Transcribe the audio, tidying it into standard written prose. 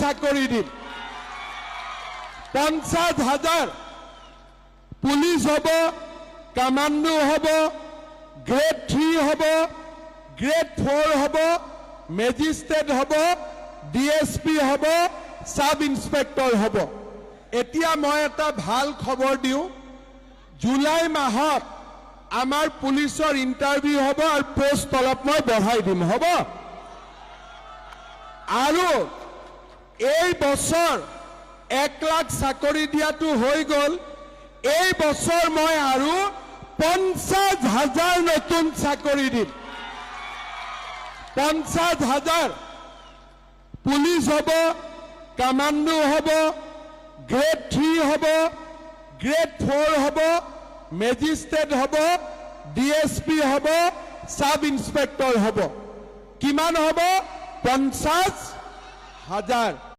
চাকৰি দিম 50,000 পুলিচ হ'ব কামাণ্ডো হ'ব গ্ৰেড 3 হ'ব গ্ৰেড 4 হ'ব মেজিষ্ট্ৰেট হ'ব ডিএসপি হ'ব সাব ইন্সপেক্টৰ হ'ব এতিয়া মই এটা ভাল খবৰ দিওঁ জুলাই মাহত আমাৰ পুলিচৰ ইন্টাৰভিউ হ'ব আৰু পোষ্ট অলপ মই বঢ়াই দিম হ'ব আৰু এই বছৰ 1 লাখ চাকৰি দিয়াটো হৈ গ'ল এই বছৰ মই আৰু 50,000 নতুন চাকৰি দিম 50,000 পুলিচ হ'ব কামাণ্ডো হ'ব গ্ৰেড 3 হ'ব গ্ৰেড 4 হ'ব মেজিষ্ট্ৰেট হ'ব ডিএসপি হ'ব সাব ইন্সপেক্টৰ হ'ব কিমান হ'ব 50,000